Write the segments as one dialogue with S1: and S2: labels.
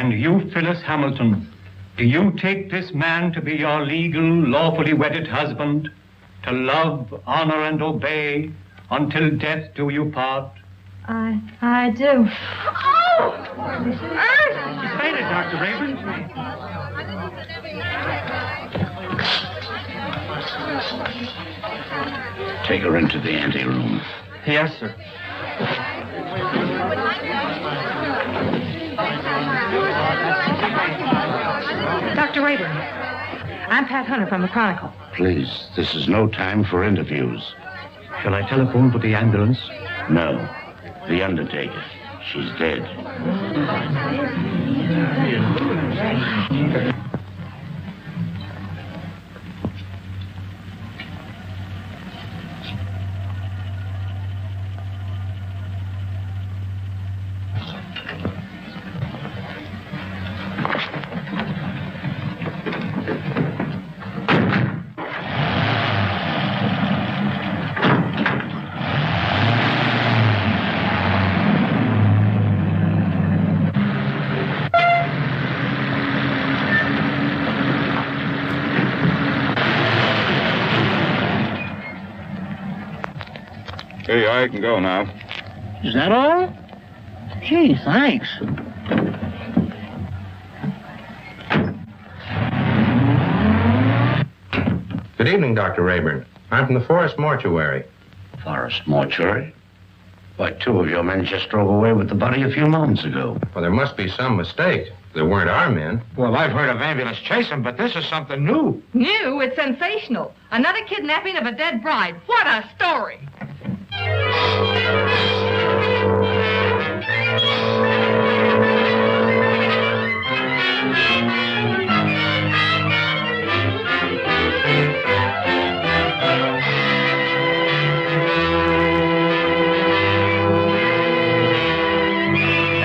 S1: And you, Phyllis Hamilton, do you take this man to be your legal, lawfully wedded husband, to love, honor, and obey, until death do you part?
S2: I do.
S1: Oh! She fainted, Dr. Raven.
S3: Take her into the anteroom.
S1: Yes, sir.
S2: Dr. Rayburn, I'm Pat Hunter from the Chronicle.
S3: Please, this is no time for interviews.
S1: Shall I telephone for the ambulance?
S3: No. The undertaker. She's dead.
S4: Hey, I can go now.
S5: Is that all? Gee, thanks.
S6: Good evening, Dr. Rayburn. I'm from the Forest Mortuary.
S3: Forest Mortuary? Why, two of your men just drove away with the body a few moments ago.
S6: Well, there must be some mistake. They weren't our men.
S7: Well, I've heard of ambulance chasing, but this is something new.
S2: New? It's sensational. Another kidnapping of a dead bride. What a story!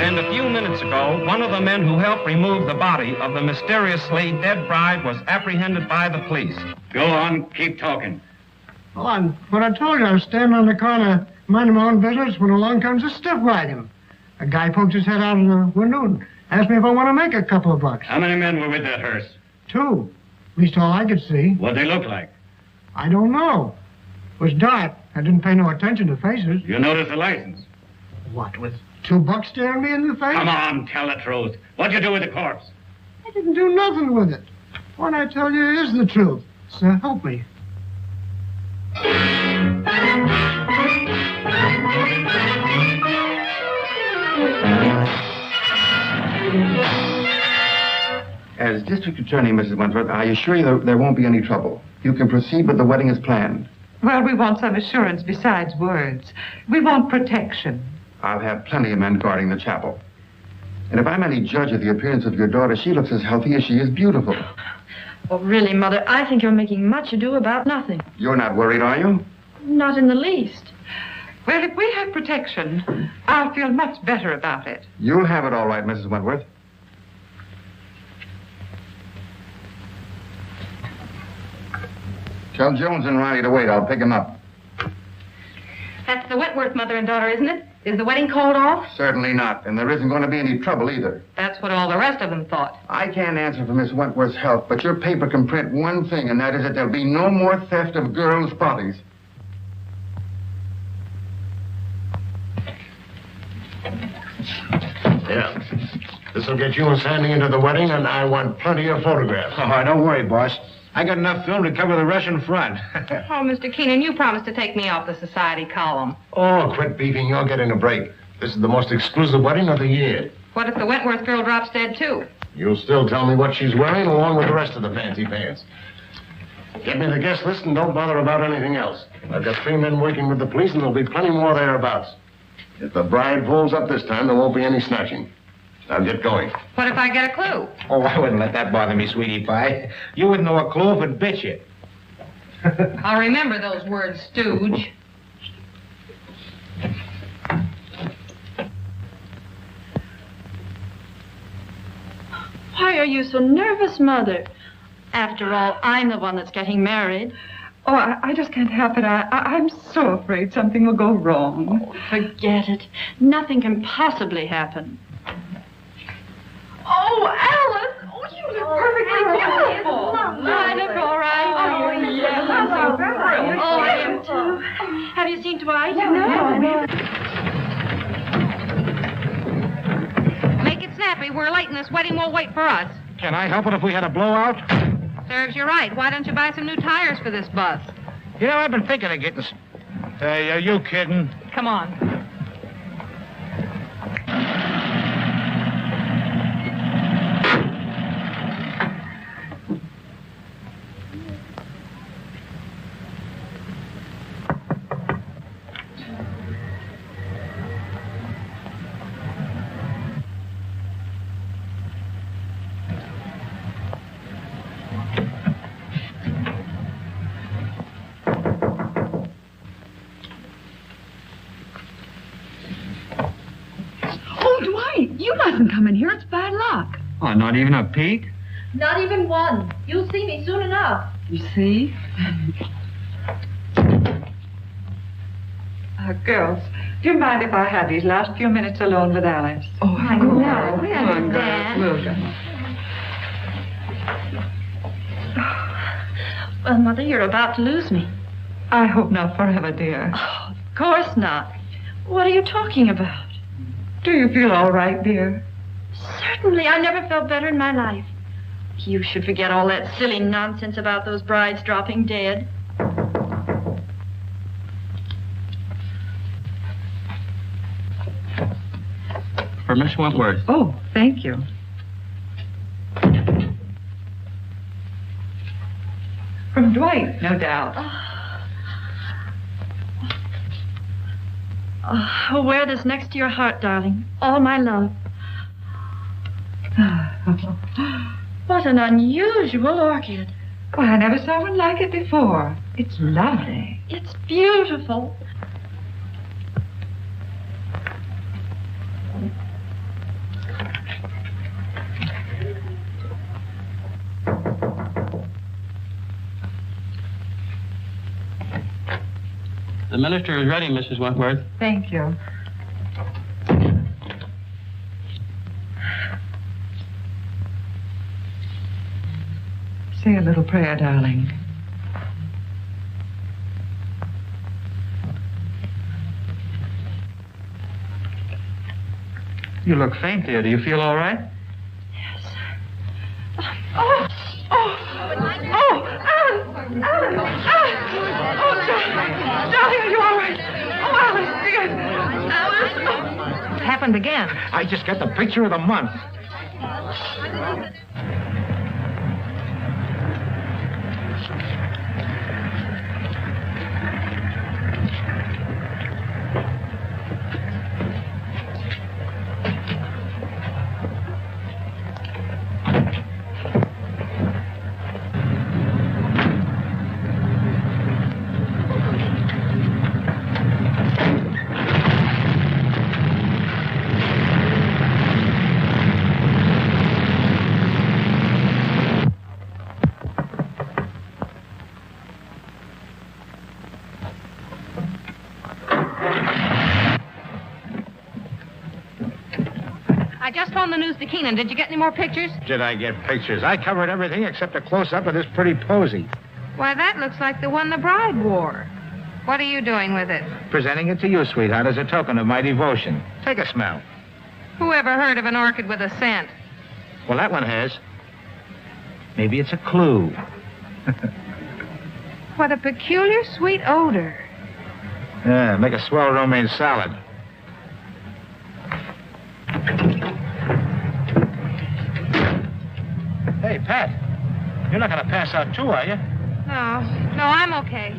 S7: And a few minutes ago, one of the men who helped remove the body of the mysteriously dead bride was apprehended by the police.
S1: Go on, keep talking.
S5: Oh, what I told you, I was standing on the corner, minding my own business, when along comes a stiff wagon. A guy pokes his head out of the window and asked me if I want to make a couple of bucks.
S1: How many men were with that hearse?
S5: 2. At least all I could see.
S1: What'd they look like?
S5: I don't know. It was dark. I didn't pay no attention to faces.
S1: You noticed the license?
S5: What, with 2 bucks staring me in the face?
S1: Come on, tell the truth. What'd you do with the corpse?
S5: I didn't do nothing with it. What I tell you is the truth. So help me.
S8: As District Attorney, Mrs. Wentworth, I assure you there won't be any trouble. You can proceed with the wedding as planned.
S9: Well, we want some assurance besides words. We want protection.
S8: I'll have plenty of men guarding the chapel. And if I'm any judge of the appearance of your daughter, she looks as healthy as she is beautiful.
S2: Oh, really, Mother, I think you're making much ado about nothing.
S8: You're not worried, are you?
S2: Not in the least.
S9: Well, if we have protection, I'll feel much better about it.
S8: You'll have it all right, Mrs. Wentworth. Tell Jones and Riley to wait. I'll pick him up.
S2: That's the Wentworth mother and daughter, isn't it? Is the wedding called off?
S8: Certainly not. And there isn't going to be any trouble either.
S2: That's what all the rest of them thought.
S8: I can't answer for Miss Wentworth's health, but your paper can print one thing, and that is that there'll be no more theft of girls' bodies.
S10: Yeah. This'll get you and Sandy into the wedding, and I want plenty of photographs.
S7: Oh, don't worry, boss. I got enough film to cover the Russian front.
S2: Oh, Mr. Keenan, you promised to take me off the society column.
S10: Oh, quit beefing. You're getting a break. This is the most exclusive wedding of the year.
S2: What if the Wentworth girl drops dead, too?
S10: You'll still tell me what she's wearing, along with the rest of the fancy pants. Get me the guest list and don't bother about anything else. I've got 3 men working with the police, and there'll be plenty more thereabouts. If the bride pulls up this time, there won't be any snatching. Now get going.
S2: What if I get a clue?
S7: Oh, I wouldn't let that bother me, sweetie pie. You wouldn't know a clue if it bit you.
S2: I'll remember those words, stooge. Why are you so nervous, Mother? After all, I'm the one that's getting married.
S9: Oh, I just can't help it. I'm so afraid something will go wrong.
S2: Oh, forget it. Nothing can possibly happen. Oh,
S9: Oh, Alice! Oh, you look perfectly beautiful.
S2: I look all right.
S9: Oh, yes, I'm so thrilled.
S2: Oh, I am too. Have you seen Dwight?
S9: No.
S2: Make it snappy. We're late and this wedding won't wait for us.
S11: Can I help it if we had a blowout?
S2: Serves you right. Why don't you buy some new tires for this bus?
S11: You know, I've been thinking of getting... Hey, are you kidding?
S2: Come on.
S9: You mustn't come in here. It's bad luck.
S1: Oh, not even a peek?
S2: Not even one. You'll see me soon enough.
S9: You see? Girls, do you mind if I had these last few minutes alone with Alice?
S2: Oh, I know. We understand. Well, Mother, you're about to lose me.
S9: I hope not forever, dear.
S2: Oh, of course not. What are you talking about?
S9: Do you feel all right, dear?
S2: Certainly. I never felt better in my life. You should forget all that silly nonsense about those brides dropping dead.
S1: For Miss Wentworth.
S9: Oh, thank you. From Dwight, no doubt.
S2: Oh, wear this next to your heart, darling. All my love. What an unusual orchid.
S9: Well, I never saw one like it before. It's lovely.
S2: It's beautiful.
S1: The minister is ready, Mrs. Wentworth.
S9: Thank you. Say a little prayer, darling.
S1: You look faint, dear. Do you feel all right?
S2: Yes.
S9: Alice! Oh, darling, are you all right? Oh, Alice, dear. Alice.
S2: What happened again?
S11: I just got the picture of the month.
S2: I just phoned the news to Keenan. Did you get any more pictures?
S11: Did I get pictures? I covered everything except a close-up of this pretty posy.
S2: Why, that looks like the one the bride wore. What are you doing with it?
S11: Presenting it to you, sweetheart, as a token of my devotion. Take a smell.
S2: Who ever heard of an orchid with a scent?
S11: Well, that one has. Maybe it's a clue.
S2: What a peculiar sweet odor.
S11: Yeah, make a swell romaine salad. Hey, Pat, you're not going to pass out too, are you?
S2: No, I'm okay.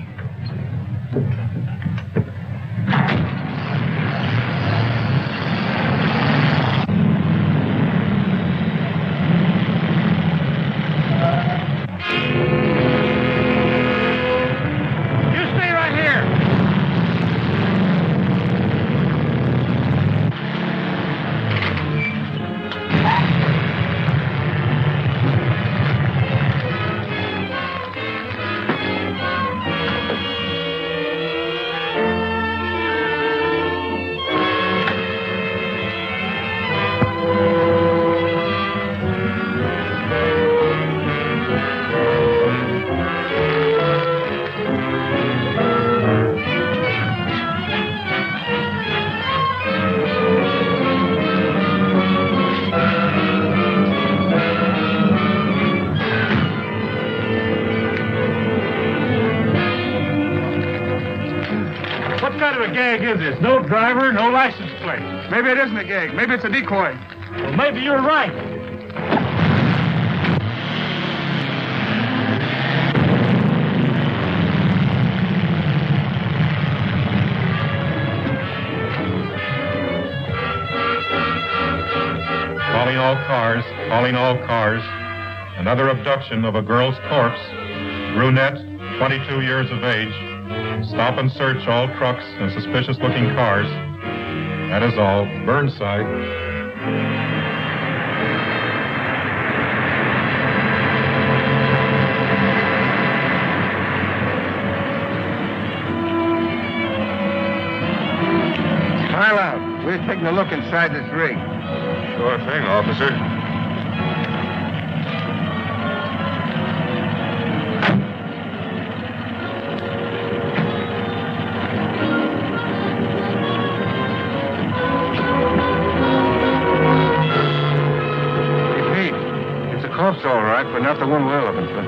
S11: You stay right here.
S4: What kind of a gag is this? No driver, no license plate. Maybe it isn't a gag. Maybe it's a decoy. Well, maybe you're right.
S12: Calling all cars. Another abduction of a girl's corpse. Brunette, 22 years of age. Stop and search all trucks and suspicious-looking cars. That is all. Burnside.
S4: Pile out. We're taking a look inside this rig.
S12: Sure thing, officer.
S4: Corpse, all right, but not the one we're looking for.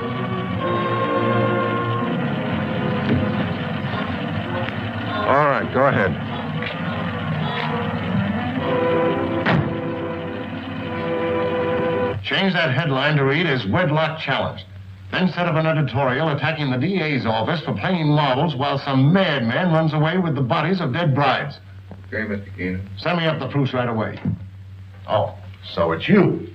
S4: All right, go ahead.
S10: Change that headline to read as wedlock challenged. Then set up an editorial attacking the DA's office for playing marbles while some madman runs away with the bodies of dead brides.
S12: Okay, Mr. Keenan.
S10: Send me up the proofs right away. Oh, so it's you.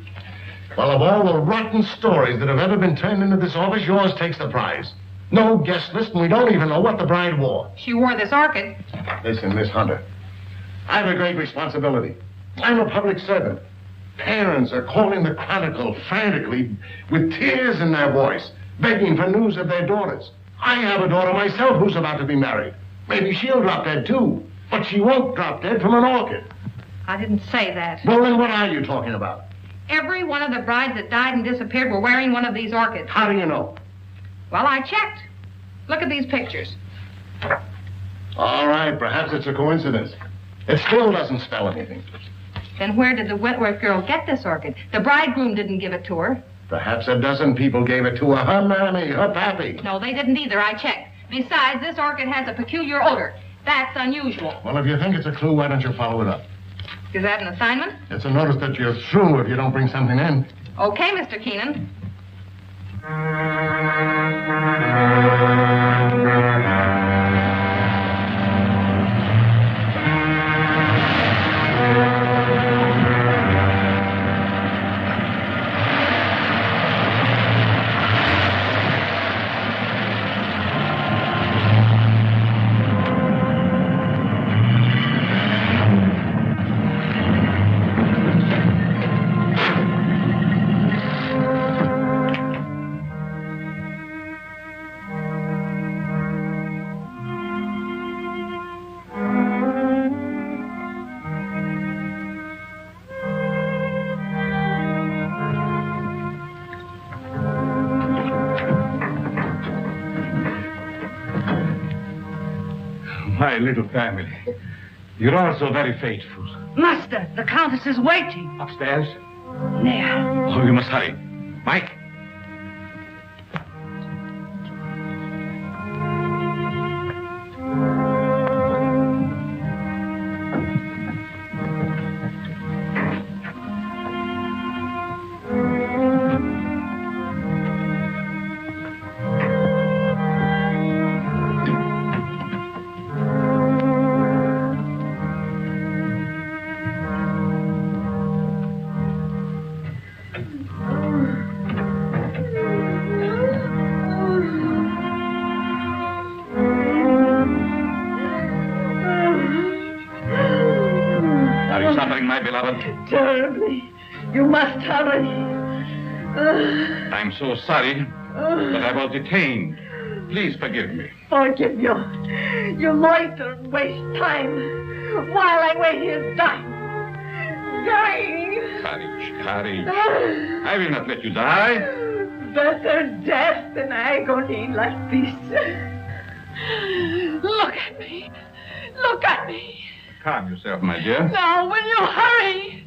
S10: Well, of all the rotten stories that have ever been turned into this office, yours takes the prize. No guest list, and we don't even know what the bride wore.
S9: She wore this orchid.
S10: Listen, Miss Hunter, I have a great responsibility. I'm a public servant. Parents are calling the Chronicle frantically with tears in their voice, begging for news of their daughters. I have a daughter myself who's about to be married. Maybe she'll drop dead, too. But she won't drop dead from an orchid.
S9: I didn't say that.
S10: Well, then what are you talking about?
S9: Every one of the brides that died and disappeared were wearing one of these orchids.
S10: How do you know?
S9: Well, I checked. Look at these pictures.
S10: All right, perhaps it's a coincidence. It still doesn't spell anything.
S9: Then where did the Wentworth girl get this orchid? The bridegroom didn't give it to her.
S10: Perhaps a dozen people gave it to her. Her mammy, her pappy.
S9: No, they didn't either. I checked. Besides, this orchid has a peculiar odor. That's unusual.
S10: Well, if you think it's a clue, why don't you follow it up?
S9: Is that an assignment?
S10: It's a notice that you're through if you don't bring something in.
S9: Okay, Mr. Keenan.
S4: My little family. You're all so very faithful.
S13: Master, the Countess is waiting.
S4: Upstairs?
S13: There.
S4: Oh, you must hurry. Mike?
S13: Terribly. You must hurry.
S12: I'm so sorry that I was detained. Please forgive me.
S13: Forgive you. You loiter and waste time while I wait here dying. Dying.
S12: Courage. I will not let you die.
S13: Better death than agony like this. Look at me. Look at me.
S12: Calm yourself, my dear.
S13: Now, will you hurry?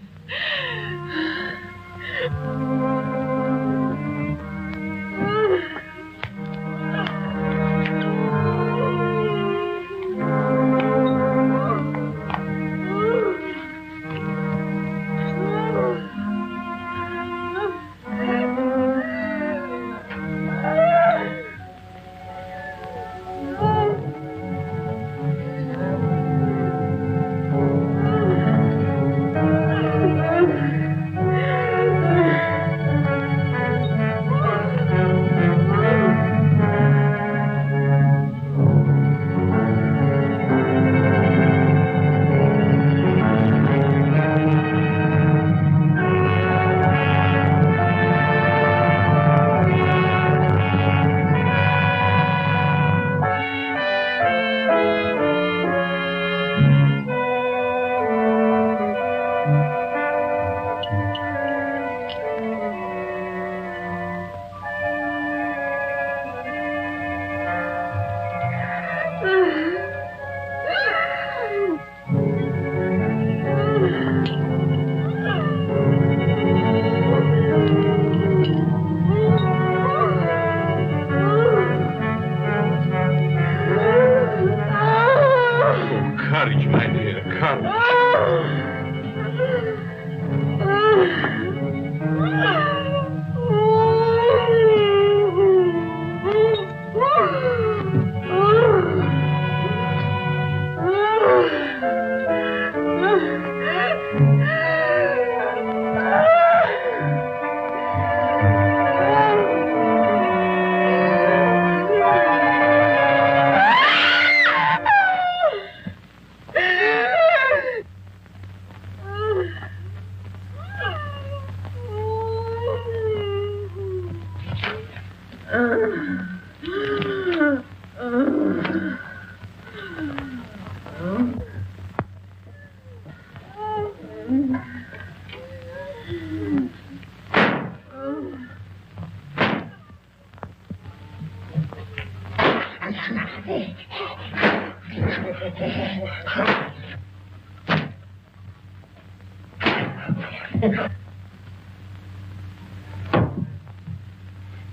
S14: Courage, my dear, courage.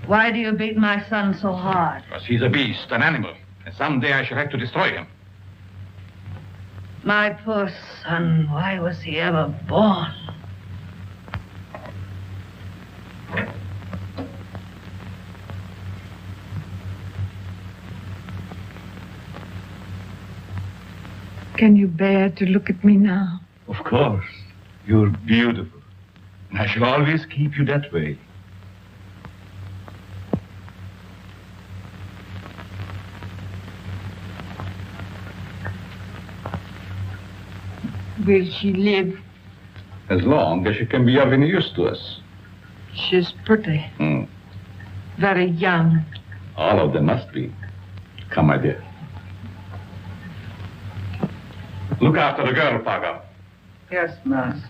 S13: Why do you beat my son so hard?
S14: Because he's a beast, an animal, and someday I shall have to destroy him.
S13: My poor son, why was he ever born? Can you bear to look at me now?
S14: Of course. You're beautiful. And I shall always keep you that way.
S13: Will she live?
S14: As long as she can be of any use to us.
S13: She's pretty. Very young.
S14: All of them must be. Come, my dear. Look after the girl, Fagah.
S13: Yes, master.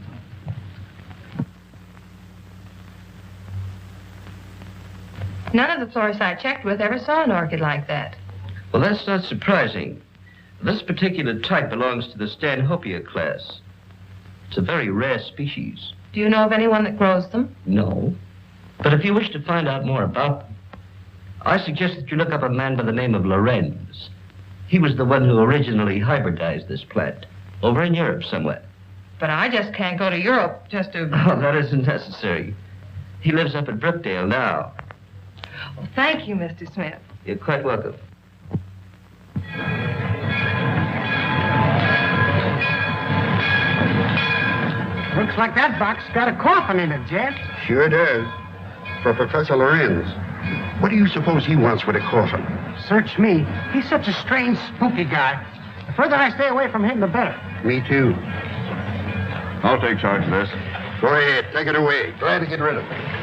S2: None of the florists I checked with ever saw an orchid like that.
S15: Well, that's not surprising. This particular type belongs to the Stanhopea class. It's a very rare species.
S2: Do you know of anyone that grows them?
S15: No. But if you wish to find out more about them, I suggest that you look up a man by the name of Lorenz. He was the one who originally hybridized this plant, over in Europe somewhere.
S2: But I just can't go to Europe just to...
S15: Oh, that isn't necessary. He lives up at Brookdale now.
S2: Well, thank you, Mr. Smith.
S15: You're quite welcome.
S5: Looks like that box got a coffin in it, Jet.
S8: Sure does. For Professor Lorenz. What do you suppose he wants with a coffin?
S5: Search me. He's such a strange, spooky guy. The further I stay away from him, the better.
S8: Me too.
S6: I'll take charge of this.
S8: Go ahead, take it away. Glad to get rid of it.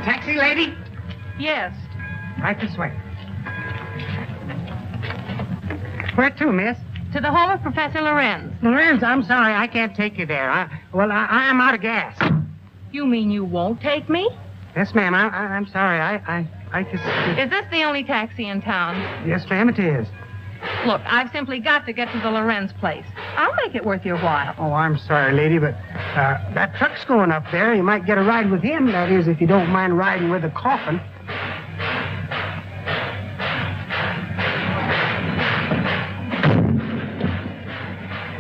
S5: Taxi, lady?
S2: Yes.
S5: Right this way. Where to, miss?
S2: To the home of Professor Lorenz.
S5: Lorenz, I'm sorry, I can't take you there. I am out of gas.
S2: You mean you won't take me?
S5: Yes, ma'am. I'm sorry. I just...
S2: Is this the only taxi in town?
S5: Yes, ma'am, it is.
S2: Look, I've simply got to get to the Lorenz place. I'll make it worth your while.
S5: Oh, I'm sorry, lady, but that truck's going up there. You might get a ride with him. That is, if you don't mind riding with a coffin.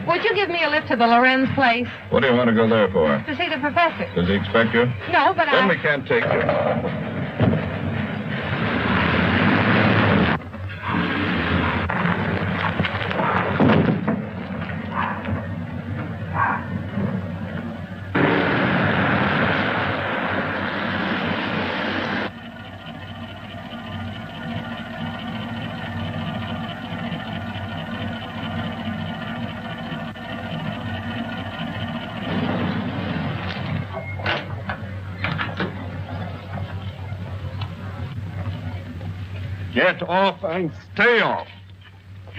S2: Would you give me a lift to the Lorenz place?
S6: What do you want to go there for?
S2: To see the professor.
S6: Does he expect you?
S2: No, but
S6: Then we can't take you.
S12: Get off and stay off.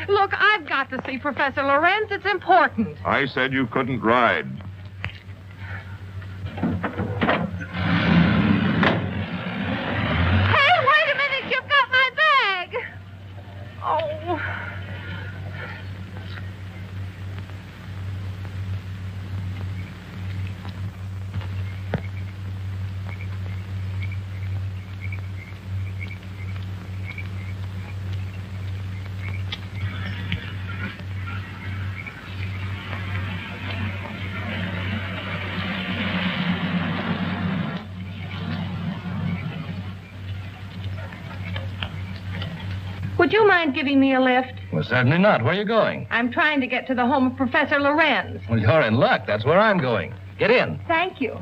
S2: Look, I've got to see Professor Lorenz. It's important.
S12: I said you couldn't ride.
S2: Hey, wait a minute. You've got my bag. Oh. Would you mind giving me a lift?
S16: Well, certainly not. Where are you going?
S2: I'm trying to get to the home of Professor Lorenz.
S16: Well, you're in luck. That's where I'm going. Get in.
S2: Thank you.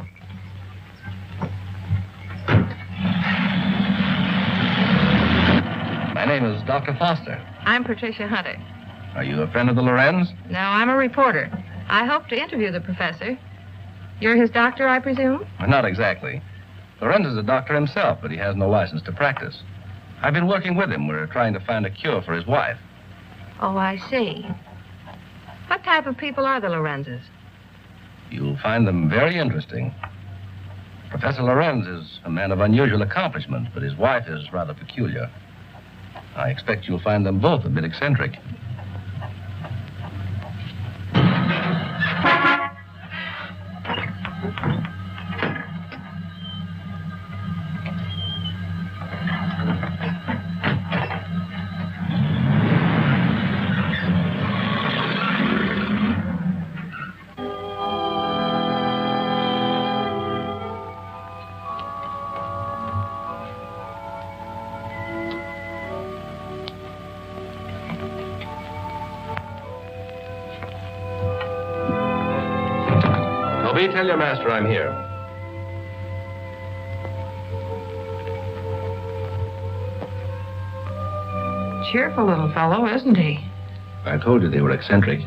S16: My name is Dr. Foster.
S2: I'm Patricia Hunter.
S16: Are you a friend of the Lorenz?
S2: No, I'm a reporter. I hope to interview the professor. You're his doctor, I presume?
S16: Well, not exactly. Lorenz is a doctor himself, but he has no license to practice. I've been working with him. We're trying to find a cure for his wife.
S2: Oh, I see. What type of people are the Lorenzes?
S16: You'll find them very interesting. Professor Lorenz is a man of unusual accomplishment, but his wife is rather peculiar. I expect you'll find them both a bit eccentric. Toby, tell your master I'm here.
S2: Cheerful little fellow, isn't he?
S16: I told you they were eccentric.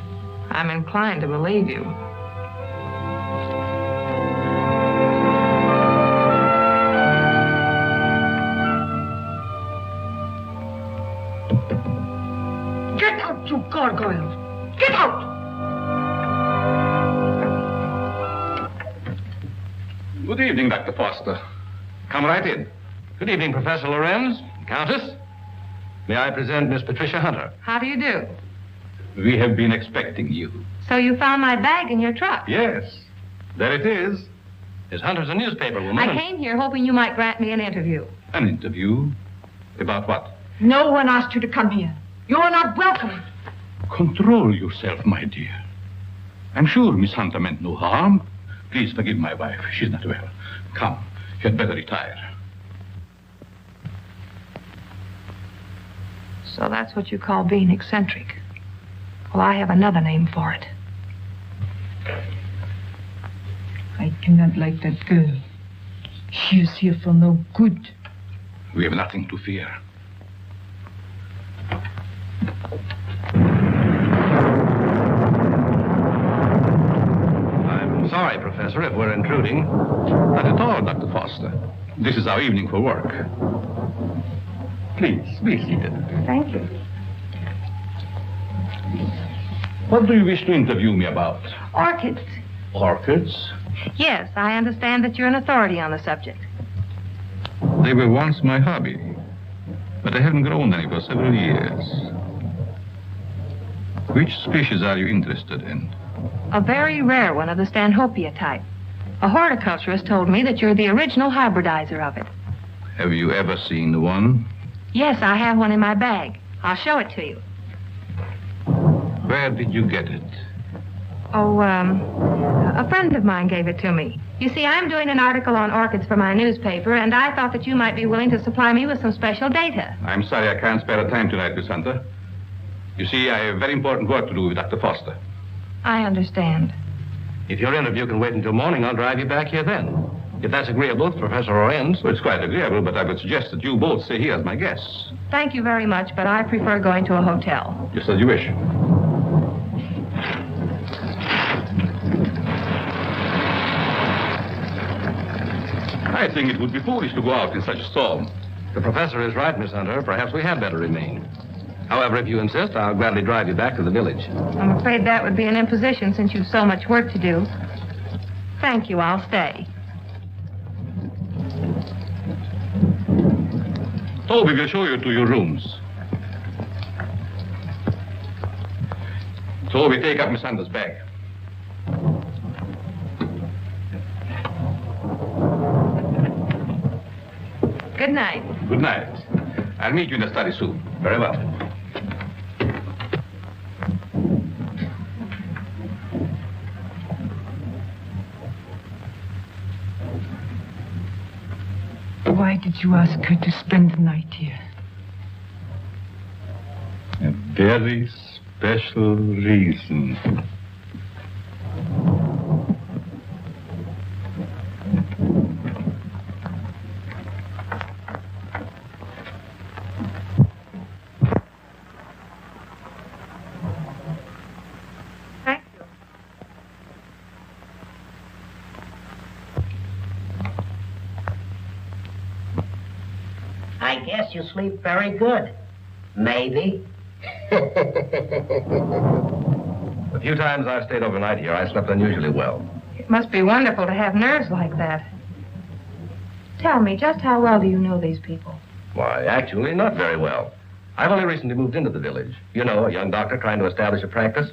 S2: I'm inclined to believe you.
S13: Get out, you gargoyle! Get out!
S16: Good evening, Dr. Foster. Come right in. Good evening, Professor Lorenz, Countess. May I present Miss Patricia Hunter?
S2: How do you do?
S14: We have been expecting you.
S2: So you found my bag in your truck?
S14: Yes. There it is.
S16: Miss Hunter's a newspaper woman.
S2: I came here hoping you might grant me an interview.
S14: An interview? About what?
S13: No one asked you to come here. You're not welcome.
S14: Control yourself, my dear. I'm sure Miss Hunter meant no harm. Please forgive my wife. She's not well. Come, you had better retire.
S2: So that's what you call being eccentric. Well, I have another name for it.
S13: I cannot like that girl. She is here for no good.
S14: We have nothing to fear.
S16: I'm sorry, Professor, if we're intruding.
S14: Not at all, Dr. Foster. This is our evening for work. Please, be seated.
S2: Thank you.
S14: What do you wish to interview me about?
S2: Orchids.
S14: Orchids?
S2: Yes, I understand that you're an authority on the subject.
S14: They were once my hobby, but I haven't grown any for several years. Which species are you interested in?
S2: A very rare one of the Stanhopea type. A horticulturist told me that you're the original hybridizer of it.
S14: Have you ever seen one?
S2: Yes, I have one in my bag. I'll show it to you.
S14: Where did you get it?
S2: Oh, a friend of mine gave it to me. You see, I'm doing an article on orchids for my newspaper, and I thought that you might be willing to supply me with some special data.
S14: I'm sorry I can't spare a time tonight, Miss Hunter. You see, I have very important work to do with Dr. Foster.
S2: I understand.
S16: If your interview can wait until morning, I'll drive you back here then. If that's agreeable to Professor Lorenz.
S14: Well, it's quite agreeable, but I would suggest that you both stay here as my guests.
S2: Thank you very much, but I prefer going to a hotel.
S14: Just as you wish. I think it would be foolish to go out in such a storm.
S16: The professor is right, Miss Hunter. Perhaps we had better remain. However, if you insist, I'll gladly drive you back to the village.
S2: I'm afraid that would be an imposition since you've so much work to do. Thank you, I'll stay.
S14: Toby will show you to your rooms. Toby, take up Miss Hunter's bag.
S2: Good night.
S14: Good night. I'll meet you in the study soon. Very well.
S13: Why did you ask her to spend the night here?
S14: very special reason.
S17: I guess you sleep very good. Maybe.
S16: The few times I've stayed overnight here, I slept unusually well.
S2: It must be wonderful to have nerves like that. Tell me, just how well do you know these people?
S16: Why, actually, not very well. I've only recently moved into the village. You know, a young doctor trying to establish a practice.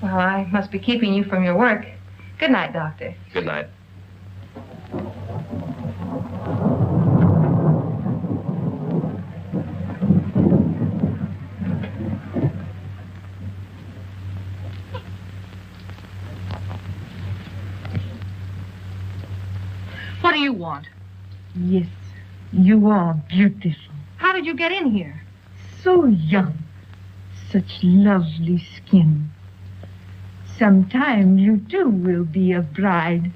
S2: Well, I must be keeping you from your work. Good night, Doctor.
S16: Good night.
S13: What do you want?
S18: Yes, you are beautiful.
S2: How did you get in here?
S18: So young. Such lovely skin. Sometime you too will be a bride.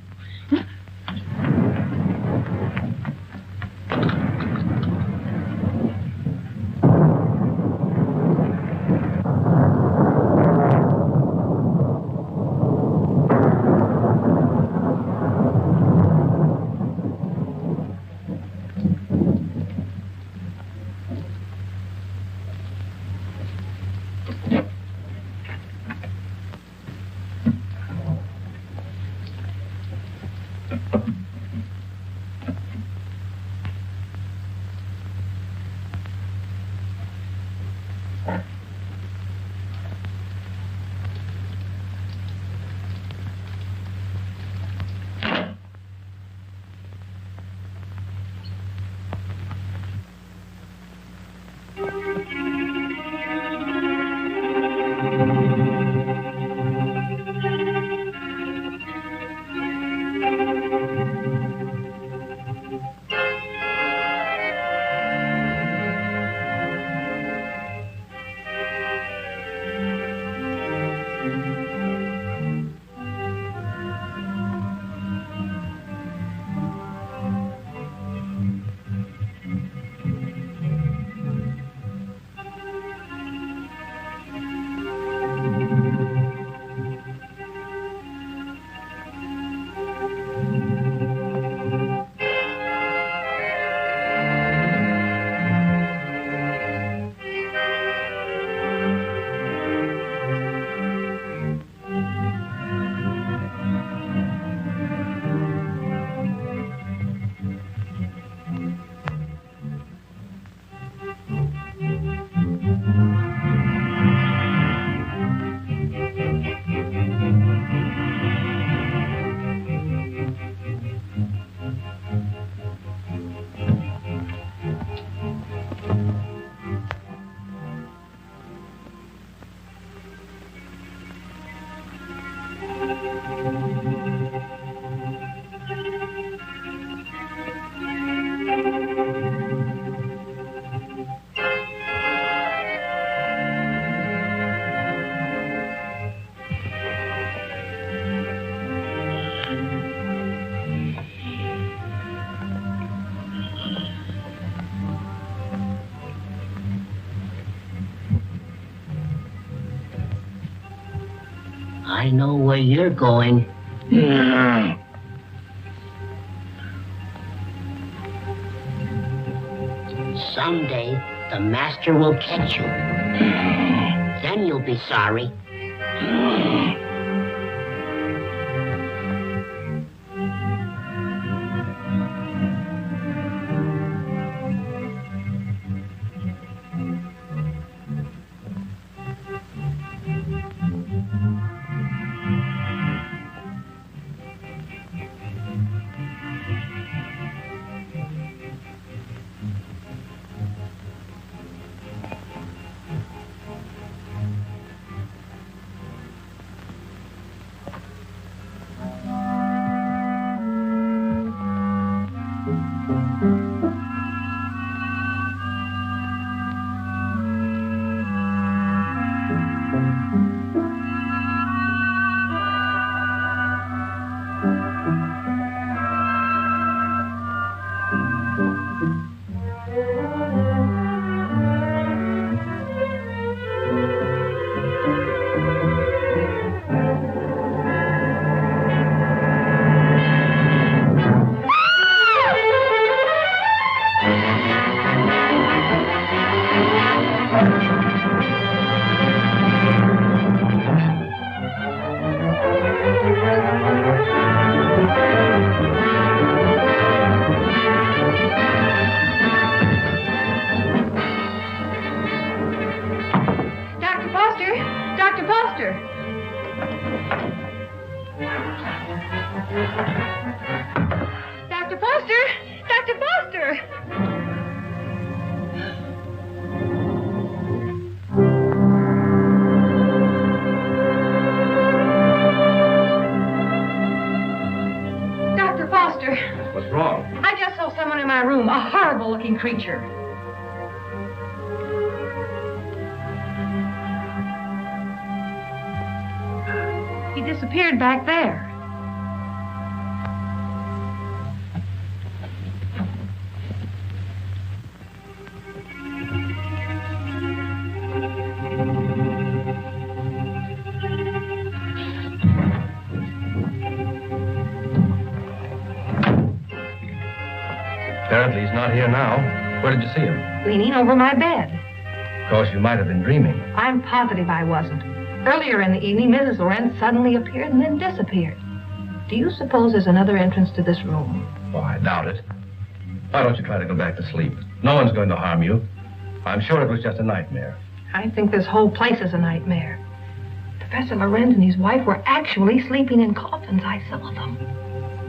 S17: I know where you're going. Someday, the master will catch you. Then you'll be sorry.
S2: Dr. Foster! Dr. Foster! Dr. Foster! Dr. Foster! Dr. Foster!
S14: What's wrong?
S2: I just saw someone in my room, a horrible-looking creature. He disappeared back there.
S16: Apparently he's not here now. Where did you see him?
S2: Leaning over my bed.
S16: Of course, you might have been dreaming.
S2: I'm positive I wasn't. Earlier in the evening, Mrs. Lorenz suddenly appeared and then disappeared. Do you suppose there's another entrance to this room?
S16: Oh, I doubt it. Why don't you try to go back to sleep? No one's going to harm you. I'm sure it was just a nightmare.
S2: I think this whole place is a nightmare. Professor Lorenz and his wife were actually sleeping in coffins. I saw them.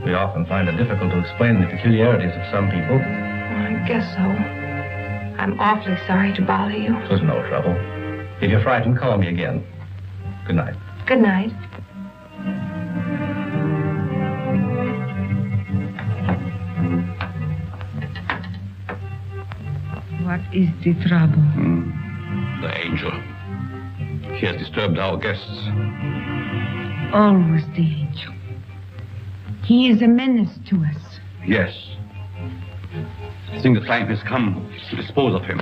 S16: We often find it difficult to explain the peculiarities of some people.
S2: I guess so. I'm awfully sorry to bother you.
S16: It was no trouble. If you're frightened, call me again. Good night.
S2: Good night.
S18: What is the trouble?
S14: The angel. He has disturbed our guests.
S18: Always the angel. He is a menace to us.
S14: Yes. I think the time has come to dispose of him.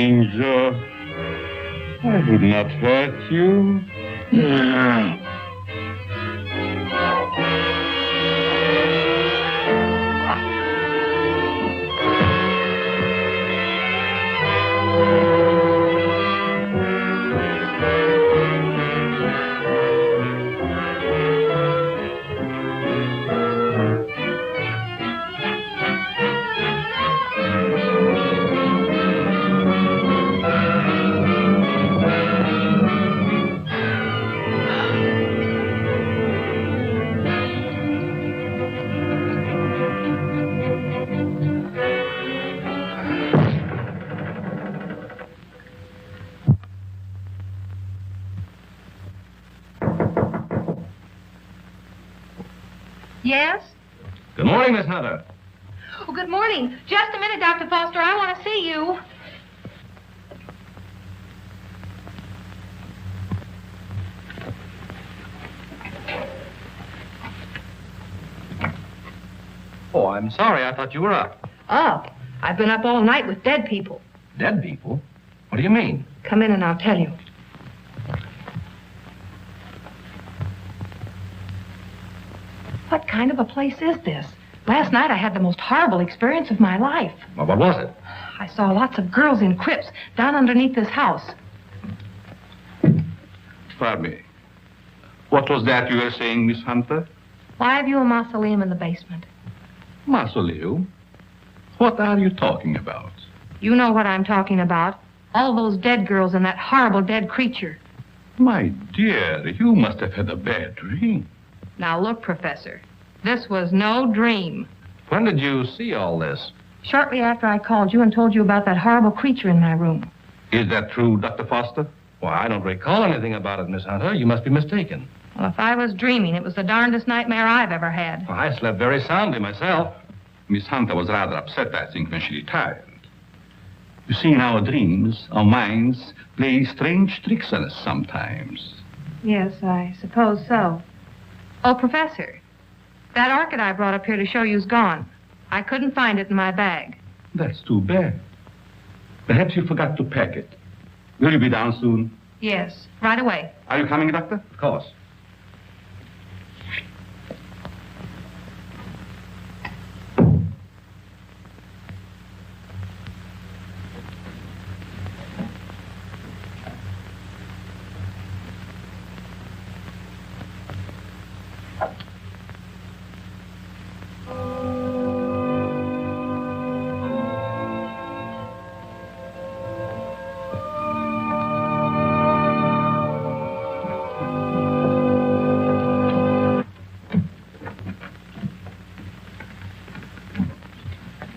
S14: stranger. I would not hurt you.
S2: Yes?
S16: Good morning, Miss Hunter.
S2: Oh, good morning. Just a minute, Dr. Foster. I want to see you.
S16: Oh, I'm sorry. I thought you were up.
S2: Up? I've been up all night with dead people.
S16: Dead people? What do you mean?
S2: Come in and I'll tell you. What kind of a place is this? Last night I had the most horrible experience of my life.
S16: Well, what was it?
S2: I saw lots of girls in crypts down underneath this house.
S14: Pardon me. What was that you were saying, Miss Hunter?
S2: Why have you a mausoleum in the basement?
S14: Mausoleum? What are you talking about?
S2: You know what I'm talking about. All those dead girls and that horrible dead creature.
S14: My dear, you must have had a bad dream.
S2: Now look, Professor. This was no dream.
S16: When did you see all this?
S2: Shortly after I called you and told you about that horrible creature in my room.
S14: Is that true, Dr. Foster?
S16: Why, I don't recall anything about it, Miss Hunter. You must be mistaken.
S2: Well, if I was dreaming, it was the darndest nightmare I've ever had.
S16: Well, I slept very soundly myself.
S14: Miss Hunter was rather upset, I think, when she retired. You see, in our dreams, our minds play strange tricks on us sometimes.
S2: Yes, I suppose so. Oh, Professor, that orchid I brought up here to show you's gone. I couldn't find it in my bag.
S14: That's too bad. Perhaps you forgot to pack it. Will you be down soon?
S2: Yes, right away.
S14: Are you coming, Doctor?
S16: Of course.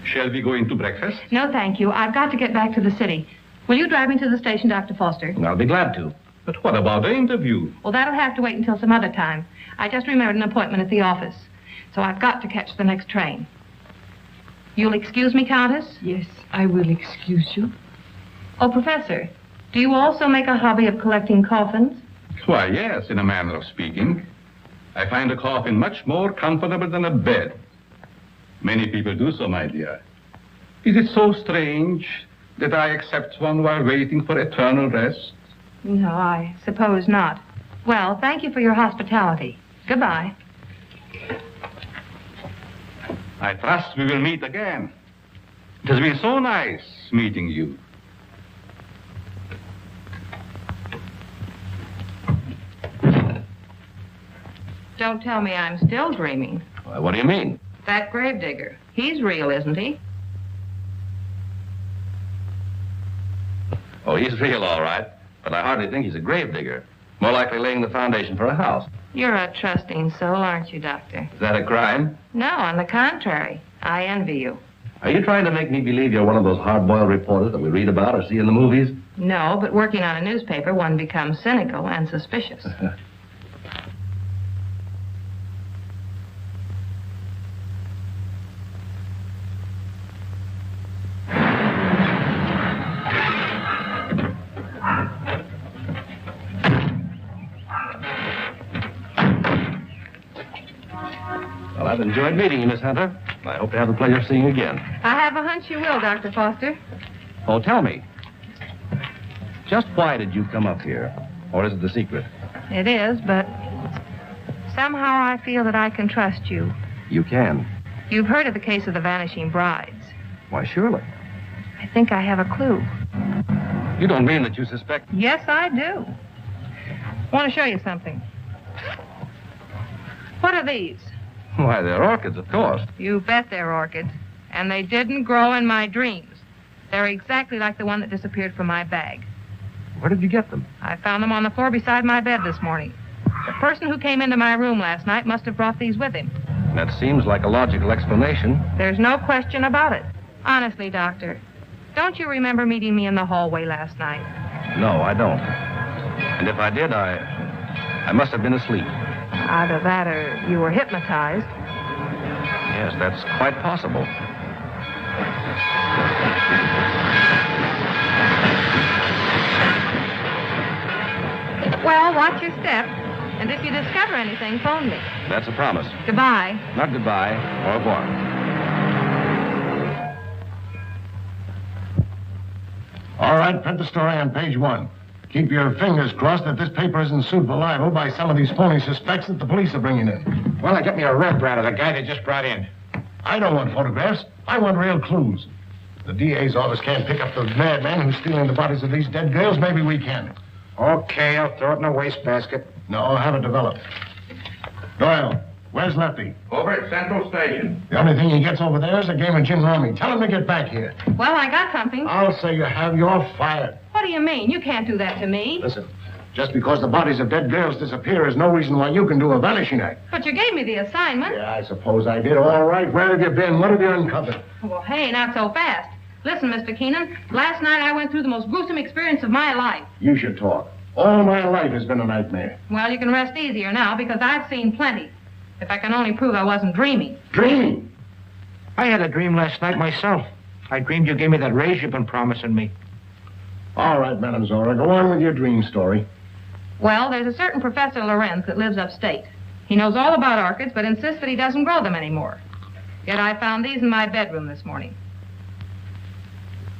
S14: Shall we go into breakfast?
S2: No, thank you. I've got to get back to the city. Will you drive me to the station, Dr. Foster?
S16: I'll be glad to.
S14: But what about the interview?
S2: Well, that'll have to wait until some other time. I just remembered an appointment at the office. So I've got to catch the next train. You'll excuse me, Countess?
S18: Yes, I will excuse you.
S2: Oh, Professor, do you also make a hobby of collecting coffins?
S14: Why, yes, in a manner of speaking. I find a coffin much more comfortable than a bed. Many people do so, my dear. Is it so strange that I accept one while waiting for eternal rest?
S2: No, I suppose not. Well, thank you for your hospitality. Goodbye.
S14: I trust we will meet again. It has been so nice meeting you.
S2: Don't tell me I'm still dreaming.
S16: Why, what do you mean?
S2: That gravedigger. He's real, isn't he?
S16: Oh, he's real, all right. But I hardly think he's a gravedigger. More likely laying the foundation for a house.
S2: You're a trusting soul, aren't you, Doctor?
S16: Is that a crime?
S2: No, on the contrary. I envy you.
S16: Are you trying to make me believe you're one of those hard-boiled reporters that we read about or see in the movies?
S2: No, but working on a newspaper, one becomes cynical and suspicious.
S16: Well, I've enjoyed meeting you, Miss Hunter. I hope to have the pleasure of seeing you again.
S2: I have a hunch you will, Dr. Foster.
S16: Oh, tell me. Just why did you come up here? Or is it the secret?
S2: It is, but somehow I feel that I can trust you.
S16: You can.
S2: You've heard of the case of the vanishing brides.
S16: Why, surely.
S2: I think I have a clue.
S16: You don't mean that you suspect...
S2: Yes, I do. I want to show you something. What are these?
S16: Why, they're orchids, of course.
S2: You bet they're orchids. And they didn't grow in my dreams. They're exactly like the one that disappeared from my bag.
S16: Where did you get them?
S2: I found them on the floor beside my bed this morning. The person who came into my room last night must have brought these with him.
S16: That seems like a logical explanation.
S2: There's no question about it. Honestly, Doctor, don't you remember meeting me in the hallway last night?
S16: No, I don't. And if I did, I must have been asleep.
S2: Either that or you were hypnotized.
S16: Yes, that's quite possible.
S2: Well, watch your step. And if you discover anything, phone me.
S16: That's a promise.
S2: Goodbye.
S16: Not goodbye. Au revoir.
S10: All right, print the story on page 1. Keep your fingers crossed that this paper isn't sued for libel by some of these phony suspects that the police are bringing in.
S4: Well, I get me a reprint of the guy they just brought in.
S10: I don't want photographs. I want real clues. The DA's office can't pick up the madman who's stealing the bodies of these dead girls. Maybe we can.
S4: Okay, I'll throw it in a wastebasket.
S10: No, I'll have it developed. Doyle, where's Lefty?
S14: Over at Central Station.
S10: The only thing he gets over there is a game of gin rummy. Tell him to get back here.
S2: Well, I got something.
S10: I'll say you have. You're fired.
S2: What do you mean? You can't do that to me.
S10: Listen, just because the bodies of dead girls disappear is no reason why you can do a vanishing act.
S2: But you gave me the assignment.
S10: Yeah, I suppose I did. All right, where have you been? What have you uncovered?
S2: Well, hey, not so fast. Listen, Mr. Keenan, last night I went through the most gruesome experience of my life.
S10: You should talk. All my life has been a nightmare.
S2: Well, you can rest easier now because I've seen plenty. If I can only prove I wasn't dreaming.
S10: Dreaming?
S11: I had a dream last night myself. I dreamed you gave me that raise you've been promising me.
S10: All right, Madam Zora, go on with your dream story.
S2: Well, there's a certain Professor Lorenz that lives upstate. He knows all about orchids, but insists that he doesn't grow them anymore. Yet I found these in my bedroom this morning.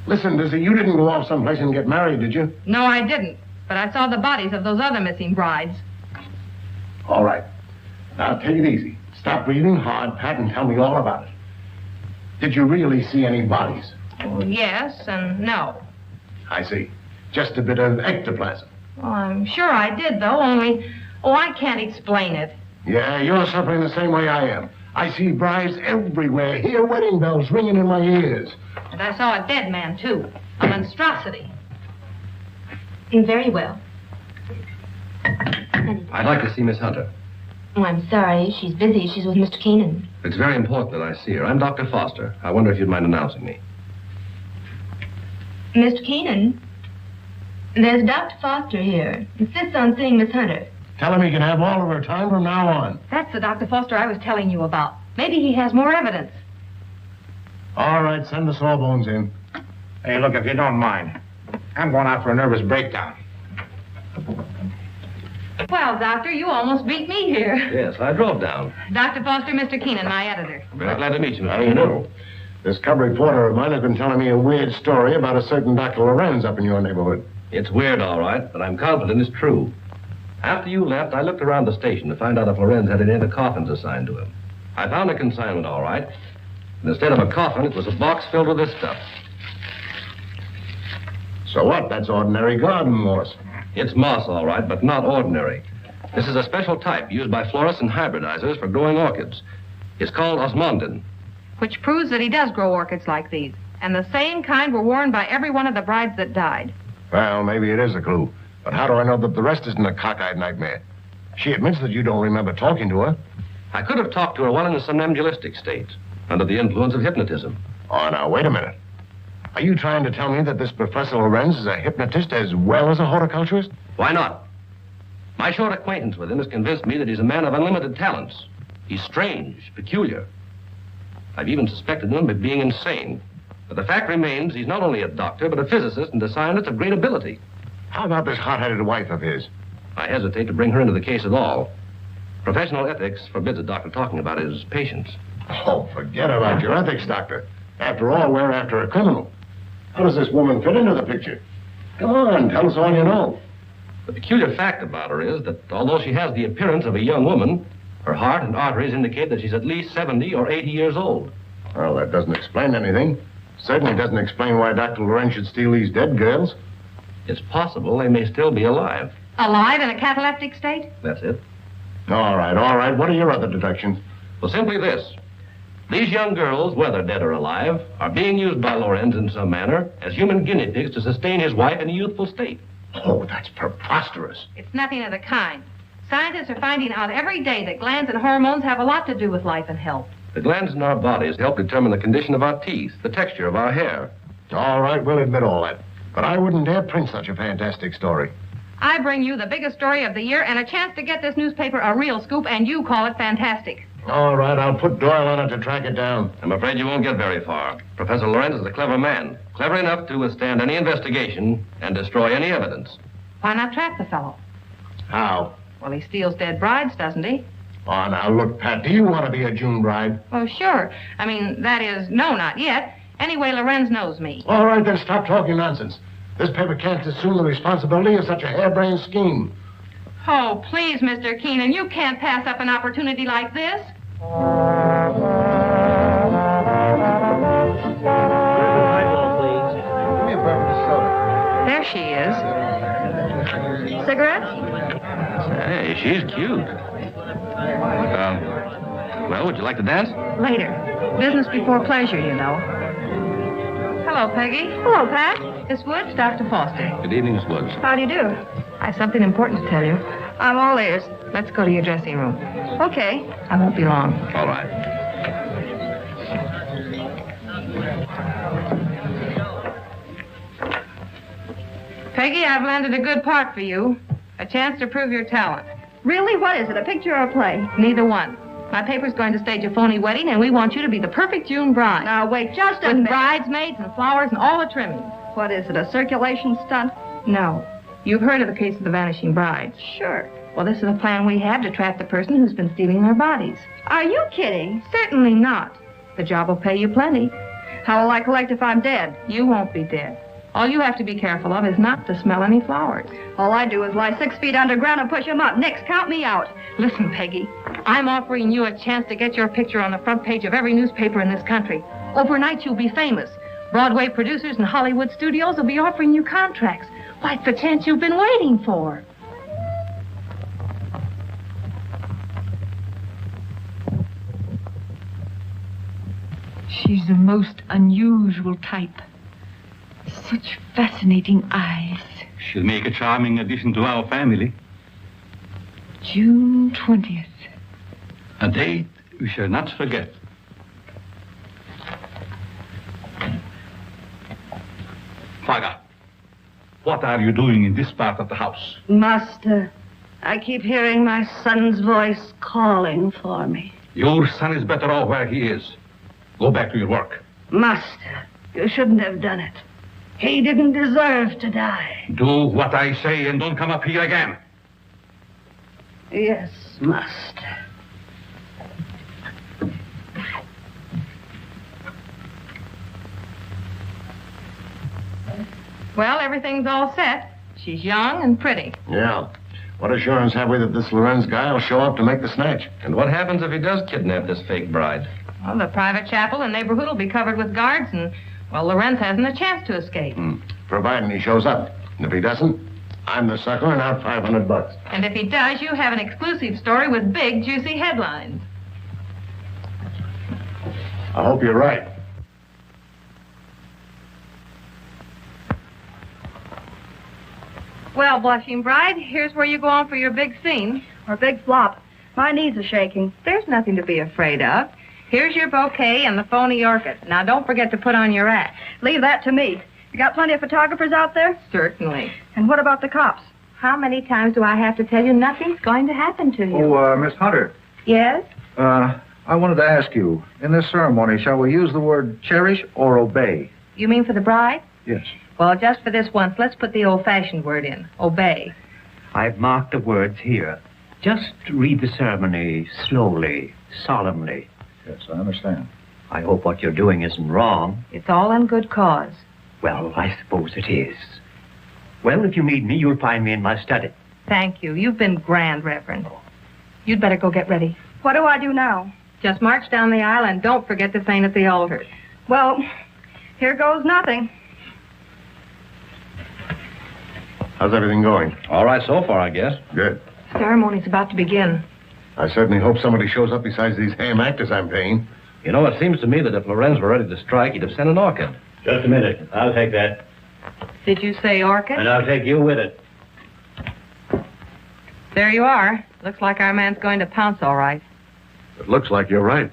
S10: Listen, Dizzy, you didn't go off someplace and get married, did you?
S2: No, I didn't. But I saw the bodies of those other missing brides.
S10: All right. Now, take it easy. Stop breathing hard, Pat, and tell me all about it. Did you really see any bodies?
S2: Well, yes and no.
S10: I see. Just a bit of ectoplasm.
S2: Well, I'm sure I did, though, only... Oh, I can't explain it.
S10: Yeah, you're suffering the same way I am. I see brides everywhere. Hear wedding bells ringing in my ears.
S2: And I saw a dead man, too. A monstrosity.
S19: Very well.
S16: I'd like to see Miss Hunter.
S19: Oh, I'm sorry. She's busy. She's with Mr. Keenan.
S16: It's very important that I see her. I'm Dr. Foster. I wonder if you'd mind announcing me.
S19: Mr. Keenan, there's Dr. Foster here. Insists on seeing Miss Hunter.
S10: Tell him he can have all of her time from now on.
S2: That's the Dr. Foster I was telling you about. Maybe he has more evidence.
S10: All right, send the sawbones in.
S4: Hey, look, if you don't mind, I'm going out for a nervous breakdown.
S2: Well, Doctor, you almost beat me here.
S16: Yes, I drove down.
S2: Dr. Foster, Mr. Keenan, my editor.
S16: Very glad to meet you, Mr.
S10: How do you know? This cub reporter of mine has been telling me a weird story about a certain Dr. Lorenz up in your neighborhood.
S16: It's weird, all right, but I'm confident it's true. After you left, I looked around the station to find out if Lorenz had any other coffins assigned to him. I found a consignment, all right. And instead of a coffin, it was a box filled with this stuff.
S10: So what? That's ordinary garden moss.
S16: It's moss, all right, but not ordinary. This is a special type used by florists and hybridizers for growing orchids. It's called osmondin.
S2: Which proves that he does grow orchids like these. And the same kind were worn by every one of the brides that died.
S10: Well, maybe it is a clue. But how do I know that the rest isn't a cockeyed nightmare? She admits that you don't remember talking to her.
S16: I could have talked to her while in a somnambulistic state, under the influence of hypnotism.
S10: Oh, now, wait a minute. Are you trying to tell me that this Professor Lorenz is a hypnotist as well as a horticulturist?
S16: Why not? My short acquaintance with him has convinced me that he's a man of unlimited talents. He's strange, peculiar. I've even suspected him of being insane. But the fact remains he's not only a doctor, but a physicist and a scientist of great ability.
S10: How about this hot-headed wife of his?
S16: I hesitate to bring her into the case at all. Professional ethics forbids a doctor talking about his patients.
S10: Oh, forget about your ethics, Doctor. After all, we're after a criminal. How does this woman fit into the picture? Come on, tell us all you know.
S16: The peculiar fact about her is that although she has the appearance of a young woman, her heart and arteries indicate that she's at least 70 or 80 years old.
S10: Well, that doesn't explain anything. Certainly doesn't explain why Dr. Lorenz should steal these dead girls.
S16: It's possible they may still be alive.
S2: Alive in a cataleptic state?
S16: That's it.
S10: All right. What are your other deductions?
S16: Well, simply this. These young girls, whether dead or alive, are being used by Lorenz in some manner as human guinea pigs to sustain his wife in a youthful state.
S10: Oh, that's preposterous.
S2: It's nothing of the kind. Scientists are finding out every day that glands and hormones have a lot to do with life and health.
S16: The glands in our bodies help determine the condition of our teeth, the texture of our hair.
S10: All right, we'll admit all that. But I wouldn't dare print such a fantastic story.
S2: I bring you the biggest story of the year and a chance to get this newspaper a real scoop, and you call it fantastic.
S10: All right, I'll put Doyle on it to track it down.
S16: I'm afraid you won't get very far. Professor Lorenz is a clever man, clever enough to withstand any investigation and destroy any evidence.
S2: Why not trap the fellow?
S10: How?
S2: Well, he steals dead brides, doesn't he?
S10: Oh, now look, Pat, do you want to be a June bride?
S2: Oh, sure. I mean, that is, no, not yet. Anyway, Lorenz knows me.
S10: All right, then stop talking nonsense. This paper can't assume the responsibility of such a harebrained scheme.
S2: Oh, please, Mr. Keenan, you can't pass up an opportunity like this. There she is. Cigarettes?
S16: Hey, she's cute. Well, would you like to dance?
S2: Later. Business before pleasure, you know. Hello, Peggy. Hello, Pat. Miss Woods, Dr. Foster.
S16: Good evening, Miss Woods.
S2: How do you do? I have something important to tell you. I'm all ears. Let's go to your dressing room. Okay. I won't be long.
S16: All right.
S2: Peggy, I've landed a good part for you. A chance to prove your talent.
S19: Really? What is it, a picture or a play?
S2: Neither one. My paper's going to stage a phony wedding, and we want you to be the perfect June bride.
S19: Now, wait just a minute.
S2: With bridesmaids and flowers and all the trimmings.
S19: What is it, a circulation stunt?
S2: No. You've heard of the case of the vanishing brides.
S19: Sure.
S2: Well, this is a plan we have to trap the person who's been stealing their bodies.
S19: Are you kidding?
S2: Certainly not. The job will pay you plenty.
S19: How will I collect if I'm dead?
S2: You won't be dead. All you have to be careful of is not to smell any flowers.
S19: All I do is lie 6 feet underground and push them up. Nix, count me out.
S2: Listen, Peggy, I'm offering you a chance to get your picture on the front page of every newspaper in this country. Overnight, you'll be famous. Broadway producers and Hollywood studios will be offering you contracts. Why, it's the chance you've been waiting for.
S18: She's the most unusual type. Such fascinating eyes.
S20: She'll make a charming addition to our family.
S18: June 20th.
S20: A date we shall not forget. Fagah, what are you doing in this part of the house?
S13: Master, I keep hearing my son's voice calling for me.
S20: Your son is better off where he is. Go back to your work.
S13: Master, you shouldn't have done it. He didn't deserve to die.
S20: Do what I say and don't come up here again.
S13: Yes, Master.
S2: Well, everything's all set. She's young and pretty.
S10: Yeah. What assurance have we that this Lorenz guy will show up to make the snatch?
S16: And what happens if he does kidnap this fake bride?
S2: Well, the private chapel and neighborhood will be covered with guards, and, well, Lorenz hasn't a chance to escape.
S10: Providing he shows up. And if he doesn't, I'm the sucker and out $500.
S2: And if he does, you have an exclusive story with big, juicy headlines.
S10: I hope you're right.
S2: Well, blushing bride, here's where you go on for your big scene.
S19: Or big flop. My knees are shaking.
S2: There's nothing to be afraid of. Here's your bouquet and the phony orchid. Now, don't forget to put on your act.
S19: Leave that to me. You got plenty of photographers out there?
S2: Certainly.
S19: And what about the cops?
S2: How many times do I have to tell you nothing's going to happen to you?
S21: Oh, Miss Hunter.
S2: Yes?
S21: I wanted to ask you, in this ceremony, shall we use the word cherish or obey?
S2: You mean for the bride?
S21: Yes.
S2: Well, just for this once, let's put the old-fashioned word in. Obey.
S22: I've marked the words here. Just read the ceremony slowly, solemnly.
S21: Yes, I understand.
S22: I hope what you're doing isn't wrong.
S2: It's all in good cause.
S22: Well, I suppose it is. Well, if you need me, you'll find me in my study.
S2: Thank you. You've been grand, Reverend. You'd better go get ready.
S13: What do I do now?
S2: Just march down the aisle and don't forget to faint at the altar.
S13: Well, here goes nothing.
S10: How's everything going?
S16: All right so far, I guess.
S10: Good.
S2: Ceremony's about to begin.
S10: I certainly hope somebody shows up besides these ham actors I'm paying.
S16: You know, it seems to me that if Lorenz were ready to strike, he'd have sent an orchid.
S22: Just a minute. I'll take that.
S2: Did you say orchid?
S22: And I'll take you with it.
S2: There you are. Looks like our man's going to pounce all right.
S10: It looks like you're right.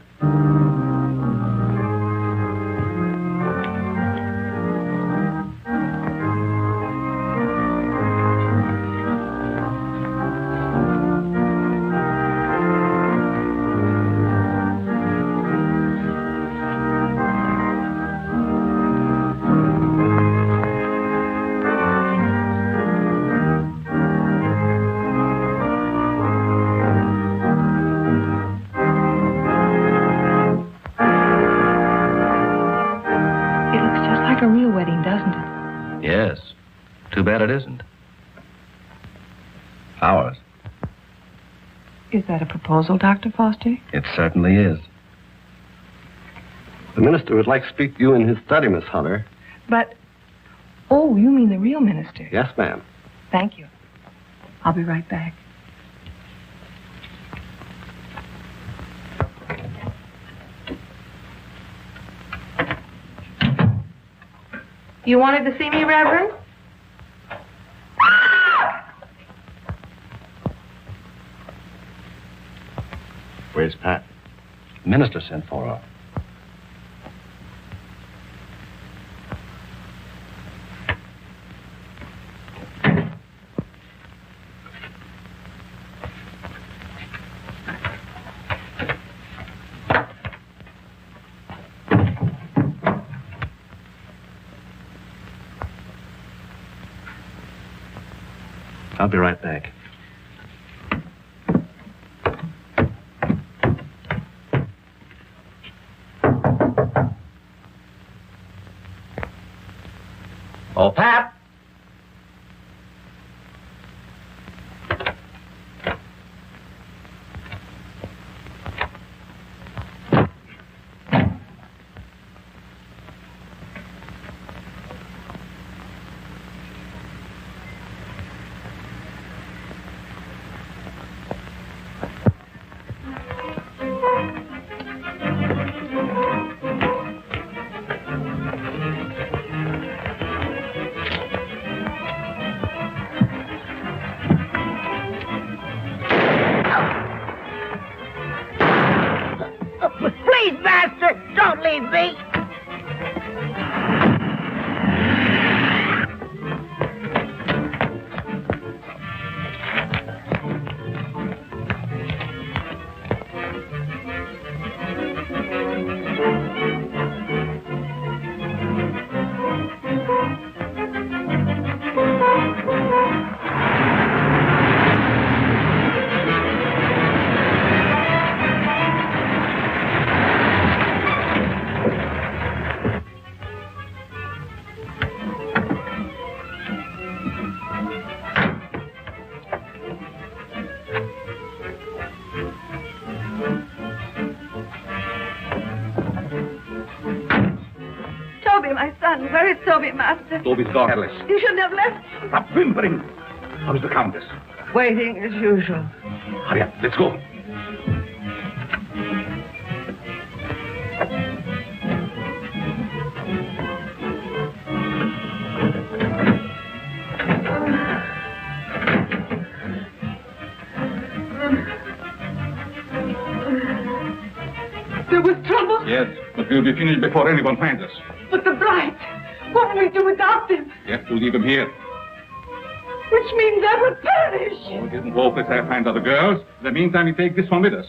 S16: Yes. Too bad it isn't. Ours.
S2: Is that a proposal, Dr. Foster?
S16: It certainly is.
S3: The minister would like to speak to you in his study, Miss Hunter.
S2: But, oh, you mean the real minister?
S3: Yes, ma'am.
S2: Thank you. I'll be right back. You wanted to see me, Reverend?
S10: Where's Pat?
S16: Minister sent for her. I'll be right back. Oh, Pat!
S9: Please, Master, don't leave me.
S13: Toby, my son. Where is Toby, Master?
S20: Toby's gone, Alice.
S13: You shouldn't have left.
S20: Stop whimpering. How's the Countess?
S13: Waiting as usual.
S20: Hurry up, let's go.
S13: There was trouble?
S20: Yes, but we'll be finished before anyone finds us.
S13: But the bride. What will we do without them?
S20: We have to leave him here.
S13: Which means I will perish.
S20: Oh, it isn't hopeless I find other girls. In the meantime, we take this one with us.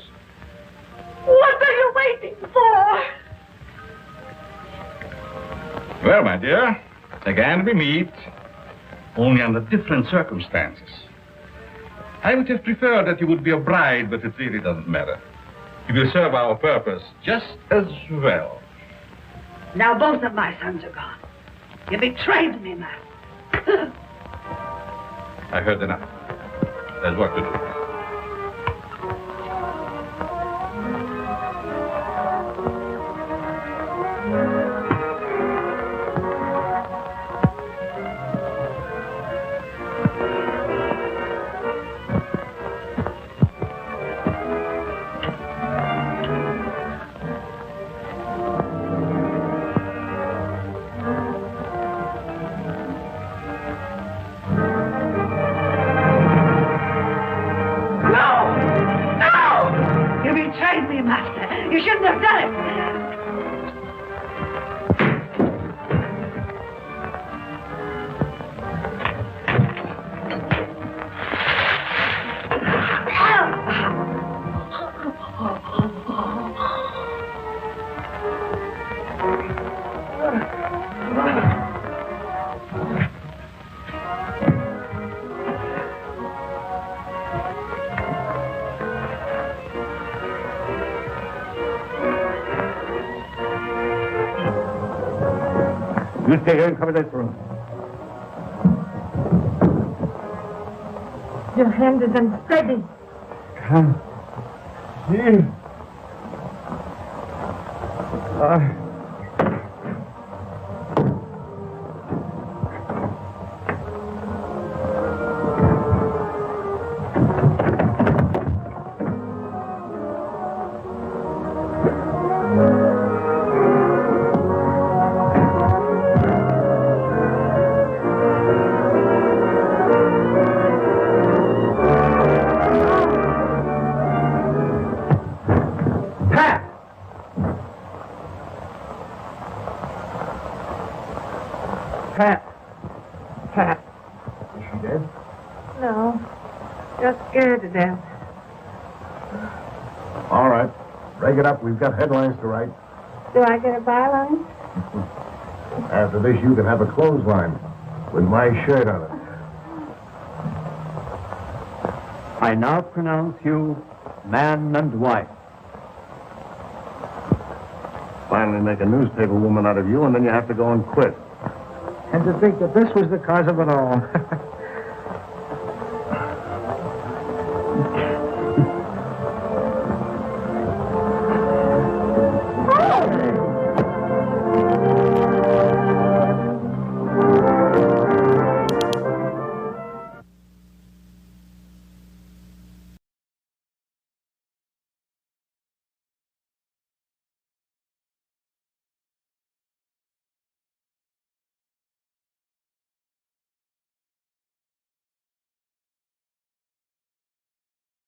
S13: What are you waiting for?
S20: Well, my dear, again we meet, only under different circumstances. I would have preferred that you would be a bride, but it really doesn't matter. You will serve our purpose just as well.
S13: Now both of my sons are gone. You betrayed me, Master.
S20: I heard enough. There's work to do.
S13: You shouldn't have done it.
S10: You stay here and cover this room.
S13: Your hand is unsteady.
S10: Come. Here.
S5: Pat.
S10: Is she dead?
S13: No. Just scared to death.
S10: All right. Break it up. We've got headlines to write.
S13: Do I get a byline?
S10: After this, you can have a clothesline with my shirt on it.
S22: I now pronounce you man and wife.
S10: Finally make a newspaper woman out of you, and then you have to go and quit.
S5: And to think that this was the cause of it all.